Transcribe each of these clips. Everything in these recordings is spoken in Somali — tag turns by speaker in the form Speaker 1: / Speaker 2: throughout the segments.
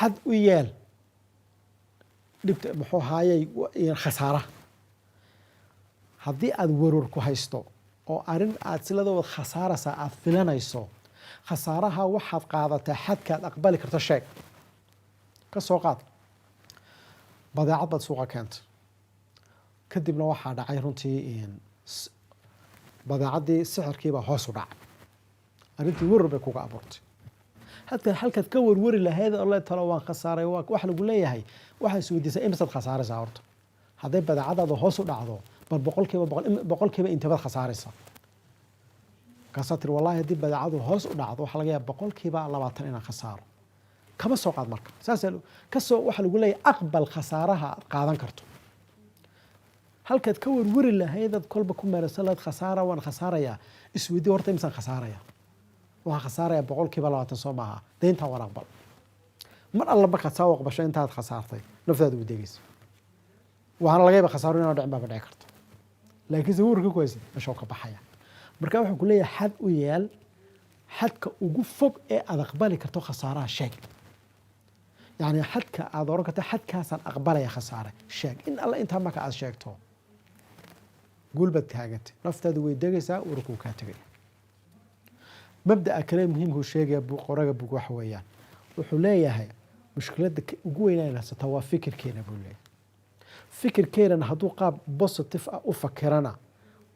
Speaker 1: حد ويال dhibta muxuu haayay khasaaraha haddii aad werwer ku haysto oo arrin aad siladooda khasaaraysaa aad filanayso khasaaraha waxaad qaadataa xadkaad aqbali karto sheeg ka soo qaad badeecad baad suuqa keentay kadibna waxaa dhacay runtii badeecaddii sixirkiibaa hoos u dhacay arrintii werwer bay kuga abuurtay halkaad ka warwari lahayd oo talo waan khasaaray wax lagu leeyahay waxaa isweydiisay imisaad khasaaraysaa horta hadday badeecadaada hoos u dhacdo bal boqolkiiba intabaad khasaaraysaa markaasaa tiri wallahi haddii badeecadu hoos u dhacdo waxaa laga yaaba boqolkiiba 20 inaan khasaaro kama soo qaad marka saas kasoo waxaa lagu leeyahay aqbal khasaaraha aad qaadan karto halkaad ka warwari lahaydaad kolba ku meeraysan lahayd khasaara waan khasaarayaa isweydii horta imisaan khasaaraya waxaa khasaaraya boqolkiiba 20 soo maaha deyntaa waan aqbal mar alla markaad saa aqbasho intaad khasaartay naftaada u degaysa waxaana laga yaaba khasaaro inaan dhicin baa dhici karto laakiin se warka ku haysa meesha ka baxaya marka wuxuu ku leeyahay xad u yaal xadka ugu fog ee aad aqbali karto khasaaraha sheeg yani xadka aad oran karto xadkaasaan aqbalaya khasaare sheeg in alla intaa marka aad sheegto guulbad taagantay naftaada way degaysaa warkuu kaa tegaya مبدأ كلام مهم هو شيء قرقة بقوح وياه وحليها مشكلة ugu weyn haysataa waa fikirkeena buu leeyahay fikirkeena hadduu qaab positive ah u fakirana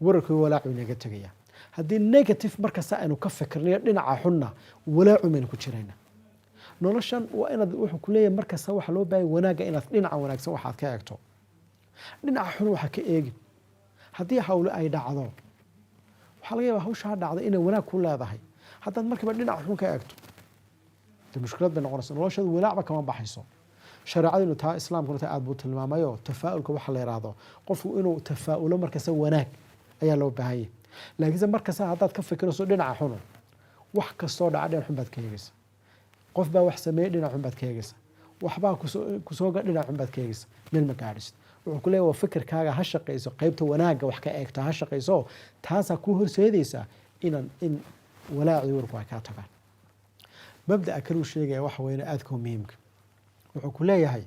Speaker 1: wararka walaacu inaga tagaya haddii negative markasta aynu ka fikirnayo dhinaca xunna walaacu maynu ku jirayna noloshan waa inaad wuxuu ku leeyahay markasta waxa loo baahay wanaaga inaad dhinaca wanaagsan waxaad ka eegto dhinaca xun waxa ka eegi haddii hawlo ay dhacdo waxa laga yaabaa hawsha dhacda inay wanaag ku leedahay haddaad markiiba dhinaca xun ka eegto mushkilad bay noqonaysaa noloshadu walaacba kama baxayso shareecadinu taa islaamkuna taa aad buu tilmaamayo tafaa'ulka waxa la yiraahdo qofku inuu tafaa'ulo markasta wanaag ayaa loo baahan yahay laakiin markasta haddaad ka fikirayso dhinaca xun wax kastoo dhaca dhinaca xun baad ka eegaysaa qof baa wax sameeyay dhinaca xun baad ka eegaysaa waxbaa kusoo ga dhinaca xun baad ka eegaysaa meel ma gaadhaysid wuxuu ku leeyahay fikirkaaga ha shaqayso qaybta wanaaga wax ka eegta ha shaqayso taasaa ku horseedaysaa in walaaci warku ay ka tagaan مبدأ كل شيء جاي واحد وين أذكر ميمك وحكولي هاي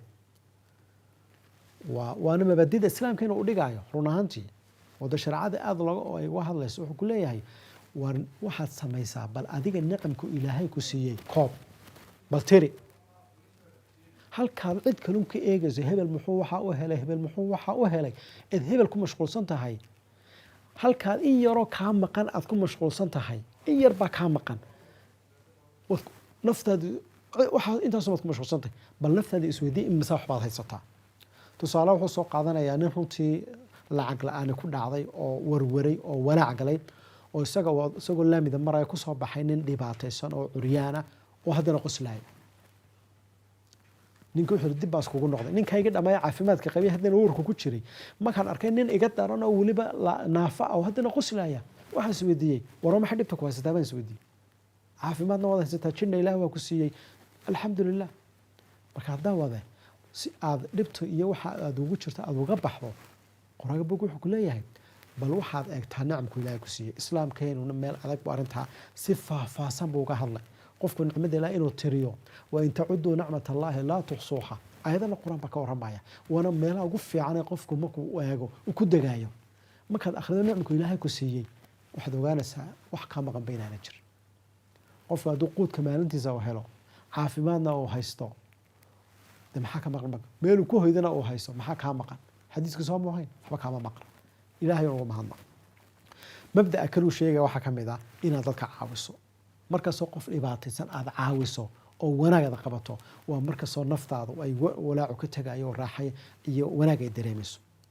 Speaker 1: وأنا مبدأ الإسلام كانوا أقول جايه رونهانتي وده شرعة أذلق واحد ليس وحكولي هاي واحد سميسا بل أديك النقم كإلهي كسيء قاب بل تري هل كان عد كلام كإيجاز هبل المحوحة وهلا هبل المحوحة وهلا إذ هبل كم مشغول صنت هاي هل كان إن يرى كام مكان أذكر مشغول صنت هاي إن يربى كام مكان naftaadu waxa inta soo mashquulsantay bal naftaadu isweydii in masaax baad haysataa tusaale wuxuu soo qaadanayaa nin runtii lacag la'aan ku dhacday oo warwaray oo walaac galay oo isagoo laamida maray ku soo baxay nin dhibaataysan oo curyaana oo haddana qoslay ninka wuxuu dib baas kugu noqday ninkayga dhamay caafimaadka qabiy haddana warku ku jiray markaan arkay nin iga daran oo waliba naafa oo haddana qoslaya waxa isweydiyay warama xidibta ku haysataa baan isweydiyay caafimaadna wada haysataa jinna ilaahay waa ku siiyey alxamdulilah marka haddaa wada si aad dhibto iyo waxa aad ugu jirto aad uga baxdo qoraaga bog wuxuu ku leeyahay bal waxaad eegtaa nicamku ilaahay ku siiyey islaamkeenuna meel adag buu arrintaa si faahfaahsan buu uga hadlay qofku nicmada ilaahay inuu tiriyo waa in tacudu nicmata allaahi laa tuxsuuha ayadana qur-aan baa ka warramaya waana meelaha ugu fiican ee qofku markuu eego uu ku degaayo markaad akhrido nicamku ilaahay ku siiyey waxaad ogaanaysaa wax kaa maqan baynaana jir qofku hadduu quudka maalintiisa uu helo caafimaadna uu haysto de maxaa ka maqan meeluu ku hoydana uu haysto maxaa kaa maqan xadiiska soo muuhayn waxba kaama maqan ilaahay uga mahadnaq mabda'a kaluu sheegaya waxaa ka mid ah inaad dadka caawiso markastoo qof dhibaataysan aad caawiso oo wanaagada qabato waa markastoo naftaadu ay walaacu ka tagayo raaxay iyo wanaag ay dareemayso